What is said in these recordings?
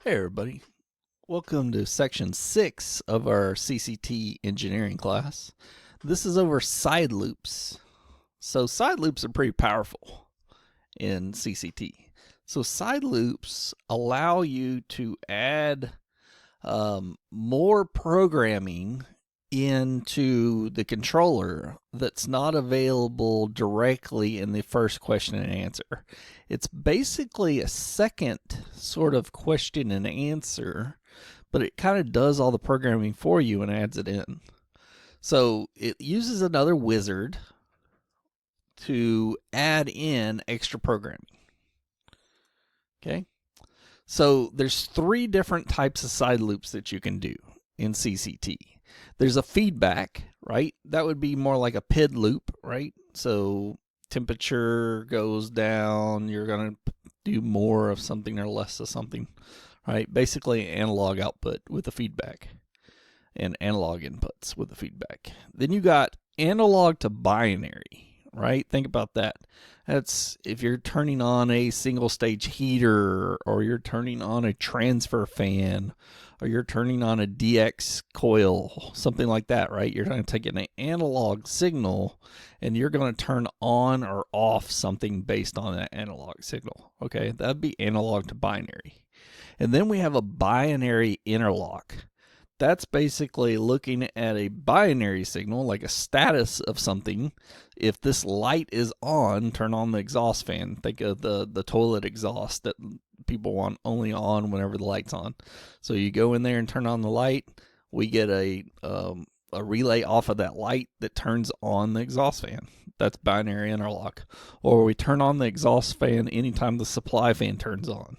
Hey everybody, welcome to section 6 of our CCT engineering class. This is over side loops. So side loops are pretty powerful in CCT. So side loops allow you to add more programming into the controller that's not available directly in the first question and answer. It's basically a second sort of question and answer, but it kind of does all the programming for you and adds it in. So it uses another wizard to add in extra programming. Okay? So there's 3 different types of side loops that you can do in CCT. There's a feedback, right? That would be more like a PID loop, right? So temperature goes down, you're going to do more of something or less of something, right? Basically analog output with the feedback and analog inputs with the feedback. Then you got analog to binary, right? Think about that. That's if you're turning on a single stage heater, or you're turning on a transfer fan, or you're turning on a DX coil, something like that, right? You're going to take an analog signal and you're going to turn on or off something based on that analog signal. Okay, that'd be analog to binary. And then we have a binary interlock. That's basically looking at a binary signal, like a status of something. If this light is on, turn on the exhaust fan. Think of the toilet exhaust that people want only on whenever the light's on. So you go in there and turn on the light. We get a relay off of that light that turns on the exhaust fan. That's binary interlock. Or we turn on the exhaust fan anytime the supply fan turns on.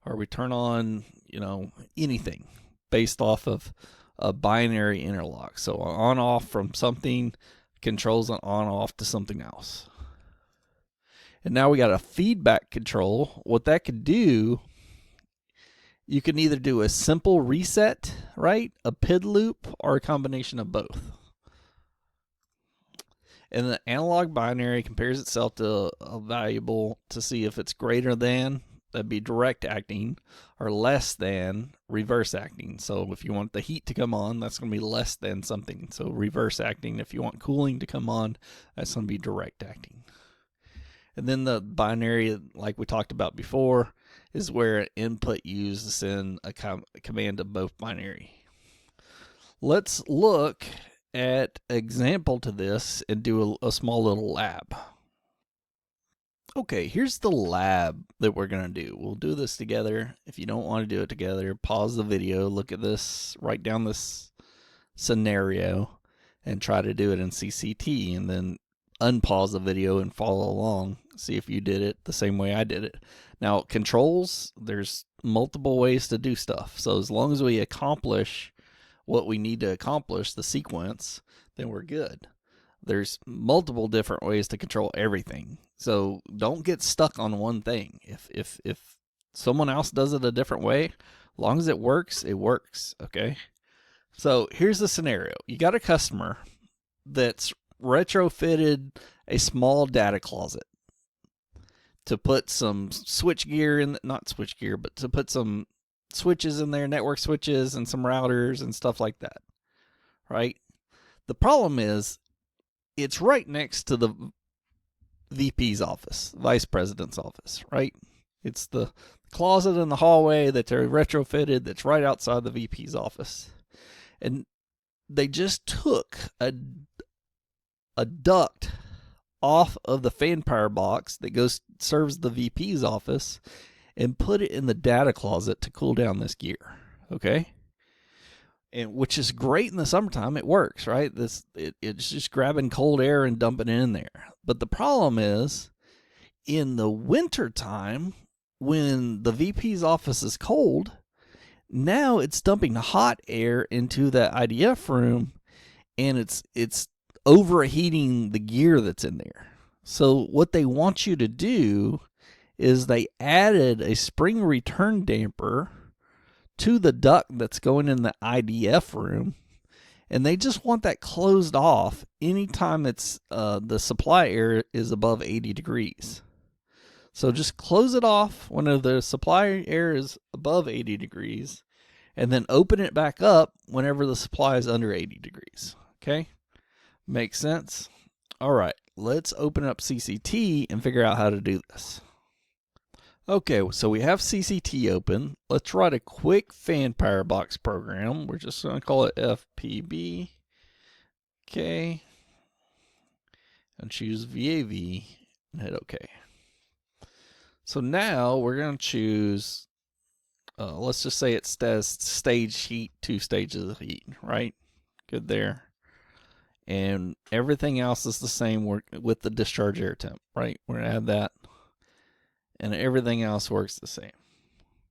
Or we turn on, anything based off of a binary interlock. So on off from something controls an on off to something else. And now we got a feedback control. What that could do, you can either do a simple reset, right? A PID loop, or a combination of both. And the analog binary compares itself to a variable to see if it's greater than, that'd be direct acting, or less than reverse acting. So if you want the heat to come on, that's going to be less than something. So reverse acting. If you want cooling to come on, that's going to be direct acting. And then the binary, like we talked about before, is where an input uses in a command of both binary. Let's look at an example to this and do a small little lab. Okay, here's the lab that we're going to do. We'll do this together. If you don't want to do it together, pause the video, look at this, write down this scenario, and try to do it in CCT, and then unpause the video and follow along. See if you did it the same way I did it. Now, controls, there's multiple ways to do stuff. So as long as we accomplish what we need to accomplish, the sequence, then we're good. There's multiple different ways to control everything. So don't get stuck on one thing. If someone else does it a different way, as long as it works, okay? So here's the scenario. You got a customer that's retrofitted a small data closet to put some switch gear in, not switch gear, but to put some switches in there, network switches and some routers and stuff like that, right? The problem is it's right next to the VP's office, vice president's office, right? It's the closet in the hallway that they're retrofitted that's right outside the VP's office. And they just took a duct off of the fan power box that serves the VP's office and put it in the data closet to cool down this gear, okay? And which is great in the summertime. It works, right? It's just grabbing cold air and dumping it in there. But the problem is, in the wintertime, when the VP's office is cold, now it's dumping hot air into that IDF room, and it's overheating the gear that's in there. So what they want you to do is they added a spring return damper to the duct that's going in the IDF room, and they just want that closed off anytime it's the supply air is above 80 degrees. So just close it off when the supply air is above 80 degrees, and then open it back up whenever the supply is under 80 degrees. Okay? Makes sense? All right, let's open up CCT and figure out how to do this. Okay, so we have CCT open. Let's write a quick fan power box program. We're just going to call it FPB. Okay. And choose VAV and hit OK. So now we're going to choose, let's just say it says stage heat, 2 stages of heat, right? Good there. And everything else is the same with the discharge air temp, right? We're going to add that. And everything else works the same.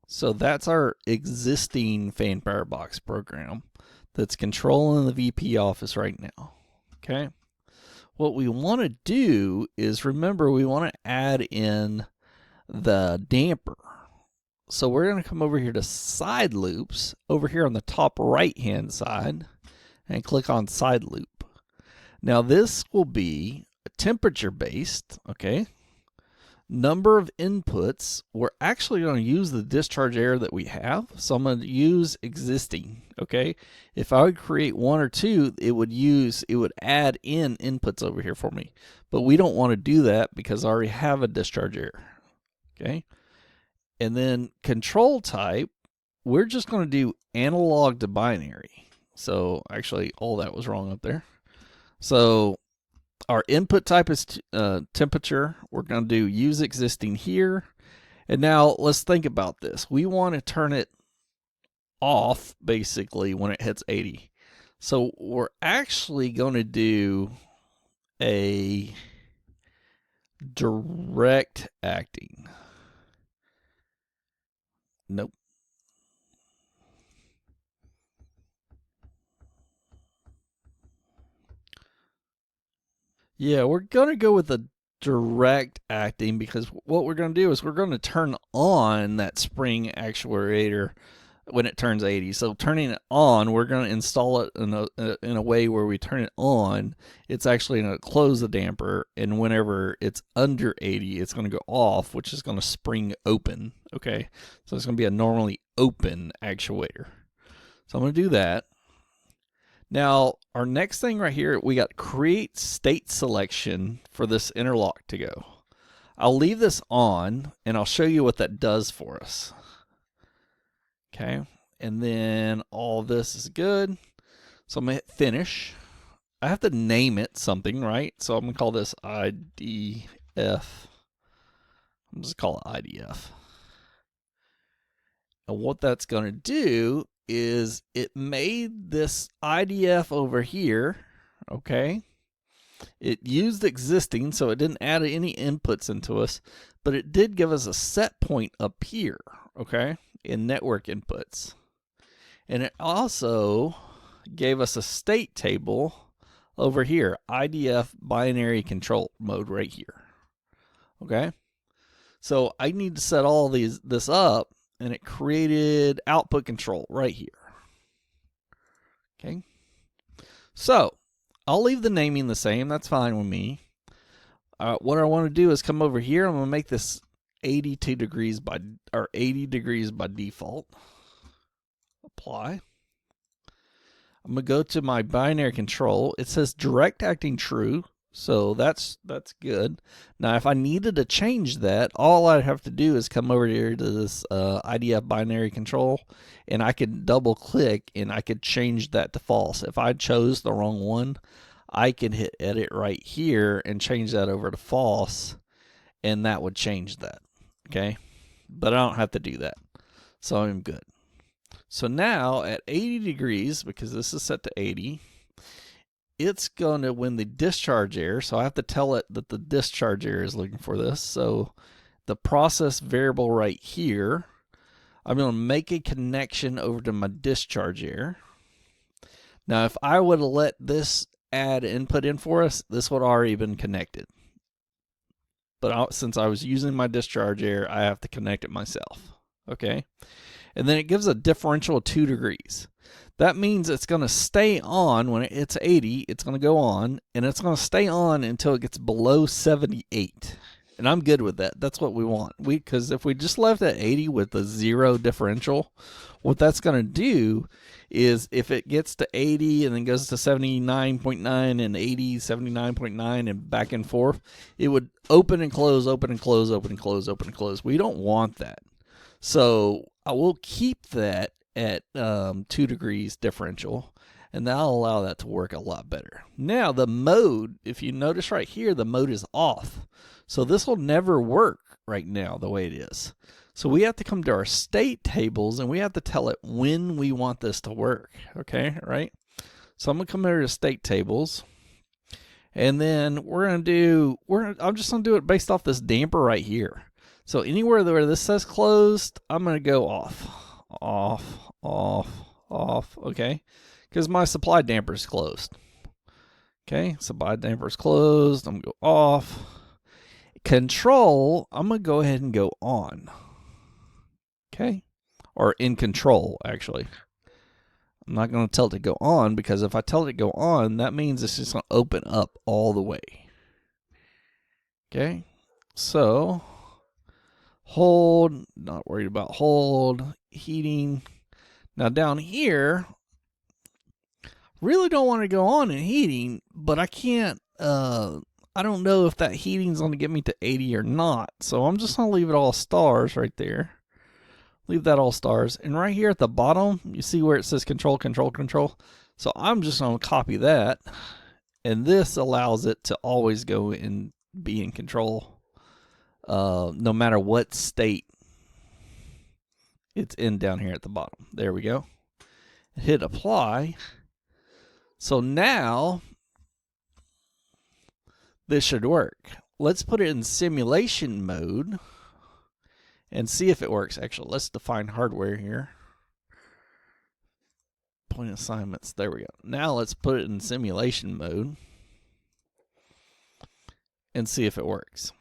So that's our existing fan power box program that's controlling the VP office right now. Okay. What we want to do is, remember, we want to add in the damper. So we're going to come over here to side loops over here on the top right hand side and click on side loop. Now this will be temperature based, okay? Number of inputs, we're actually going to use the discharge air that we have, so I'm going to use existing. Okay, if I would create 1 or 2, it would add in inputs over here for me, but we don't want to do that because I already have a discharge air. Okay, and then control type, we're just going to do analog to binary. So actually all that was wrong up there. So our input type is temperature. We're going to do use existing here. And now let's think about this. We want to turn it off basically when it hits 80. So we're actually going to do a direct acting. Nope. Yeah, we're going to go with the direct acting because what we're going to do is we're going to turn on that spring actuator when it turns 80. So turning it on, we're going to install it in a way where we turn it on. It's actually going to close the damper, and whenever it's under 80, it's going to go off, which is going to spring open. Okay, so it's going to be a normally open actuator. So I'm going to do that. Now, our next thing right here, we got create state selection for this interlock to go. I'll leave this on, and I'll show you what that does for us. Okay, and then all this is good. So I'm going to hit finish. I have to name it something, right? So I'm going to call this IDF. I'm just call it IDF. And what that's going to do is it made this IDF over here, okay? It used existing, so it didn't add any inputs into us, but it did give us a set point up here, okay, in network inputs. And it also gave us a state table over here, IDF binary control mode right here, okay? So I need to set all this up, and it created output control right here. Okay. So I'll leave the naming the same. That's fine with me. What I want to do is come over here. I'm going to make this 80 degrees by default. Apply. I'm going to go to my binary control. It says direct acting true. So that's good. Now, if I needed to change that, all I'd have to do is come over here to this IDF binary control, and I could double click and I could change that to false. If I chose the wrong one, I can hit edit right here and change that over to false, and that would change that. Okay, but I don't have to do that, so I'm good. So now at 80 degrees, because this is set to 80, it's going to, when the discharge air, so I have to tell it that the discharge air is looking for this. So the process variable right here, I'm going to make a connection over to my discharge air. Now, if I would have let this add input in for us, this would have already been connected. But since I was using my discharge air, I have to connect it myself. Okay. And then it gives a differential of 2 degrees. That means it's going to stay on when it's 80. It's going to go on, and it's going to stay on until it gets below 78. And I'm good with that. That's what we want. Because if we just left at 80 with a 0 differential, what that's going to do is if it gets to 80 and then goes to 79.9 and 80, 79.9 and back and forth, it would open and close, open and close, open and close, open and close. We don't want that. So I will keep that at 2 degrees differential, and that'll allow that to work a lot better. Now the mode, if you notice right here, the mode is off. So this will never work right now the way it is. So we have to come to our state tables and we have to tell it when we want this to work. Okay, right? So I'm going to come over to state tables. And then I'm just going to do it based off this damper right here. So anywhere where this says closed, I'm going to go off, off, off, off, okay? Because my supply damper is closed. Okay, supply damper is closed. I'm going to go off. Control, I'm going to go ahead and go on. Okay, or in control, actually. I'm not going to tell it to go on, because if I tell it to go on, that means it's just going to open up all the way. Okay, so hold, not worried about hold, heating. Now down here, really don't want to go on in heating, but I can't, I don't know if that heating's going to get me to 80 or not. So I'm just going to leave it all stars right there. Leave that all stars. And right here at the bottom, you see where it says control, control, control. So I'm just going to copy that. And this allows it to always go and be in control, no matter what state it's in down here at the bottom. There we go. Hit apply. So now this should work. Let's put it in simulation mode and see if it works. Actually, let's define hardware here. Point assignments. There we go. Now let's put it in simulation mode and see if it works.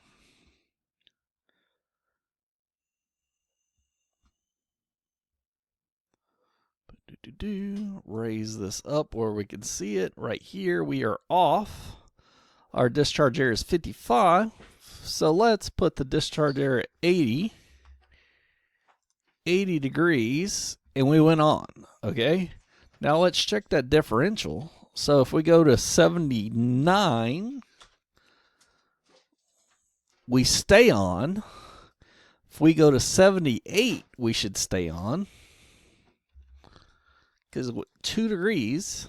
Raise this up where we can see it. Right here, we are off. Our discharge area is 55. So let's put the discharge area at 80 degrees, and we went on. Okay. Now let's check that differential. So if we go to 79, we stay on. If we go to 78, we should stay on. Because 2 degrees,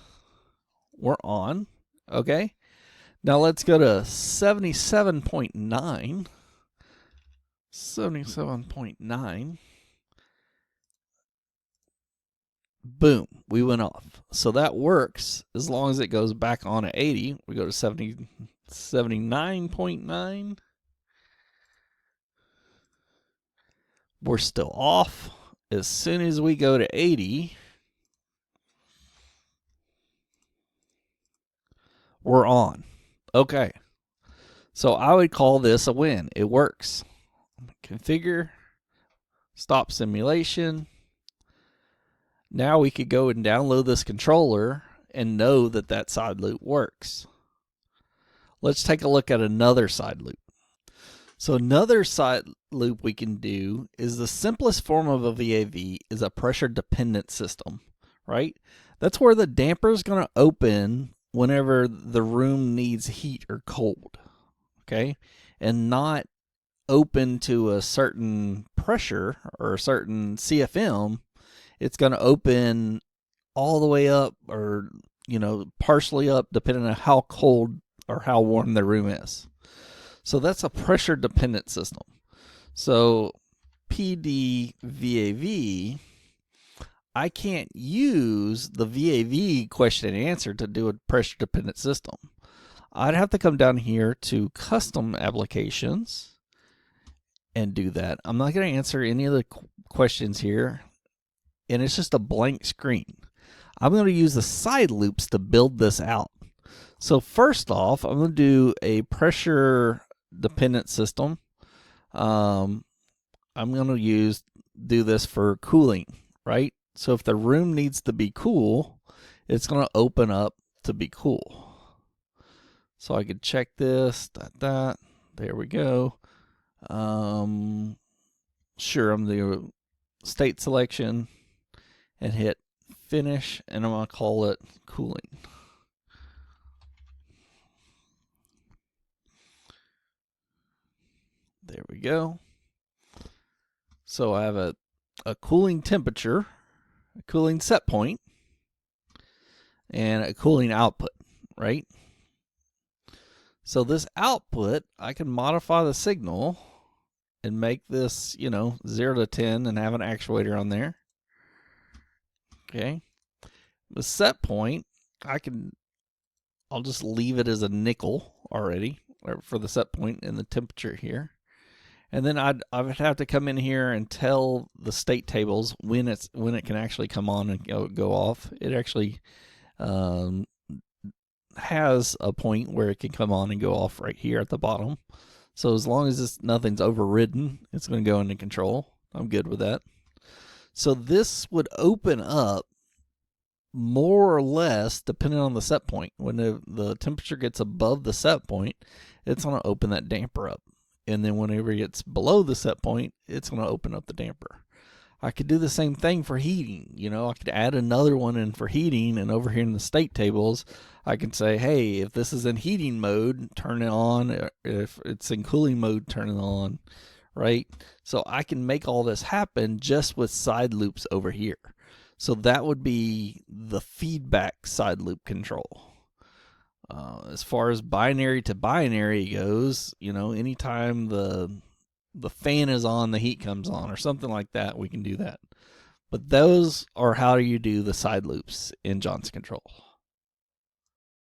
we're on. Okay. Now let's go to 77.9. 77.9. Boom, we went off. So that works as long as it goes back on at 80. We go to 79.9. We're still off. As soon as we go to 80, we're on. Okay. So I would call this a win. It works. Configure. Stop simulation. Now we could go and download this controller and know that that side loop works. Let's take a look at another side loop. So another side loop we can do is the simplest form of a VAV is a pressure dependent system, right? That's where the damper is going to open whenever the room needs heat or cold, okay? And not open to a certain pressure or a certain CFM. It's going to open all the way up, or, you know, partially up, depending on how cold or how warm the room is. So that's a pressure dependent system. So PDVAV, I can't use the VAV question and answer to do a pressure dependent system. I'd have to come down here to custom applications and do that. I'm not going to answer any of the questions here, and it's just a blank screen. I'm going to use the side loops to build this out. So first off, I'm going to do a pressure dependent system. I'm going to do this for cooling, right? So if the room needs to be cool, it's going to open up to be cool. So I could check this, there we go. Sure, I'm the state selection and hit finish, and I'm going to call it cooling. There we go. So I have a cooling temperature, a cooling set point, and a cooling output, right? So this output, I can modify the signal and make this, 0 to 10 and have an actuator on there. Okay. The set point, I'll just leave it as a nickel already for the set point and the temperature here. And then I would have to come in here and tell the state tables when it can actually come on and go off. It actually has a point where it can come on and go off right here at the bottom. So as long as nothing's overridden, it's going to go into control. I'm good with that. So this would open up more or less depending on the set point. When the temperature gets above the set point, it's going to open that damper up. And then whenever it gets below the set point, it's going to open up the damper. I could do the same thing for heating. I could add another one in for heating, and over here in the state tables, I can say, hey, if this is in heating mode, turn it on. If it's in cooling mode, turn it on, right? So I can make all this happen just with side loops over here. So that would be the feedback side loop control. As far as binary to binary goes, anytime the fan is on, the heat comes on, or something like that, we can do that. But those are how you do the side loops in Johnson Control.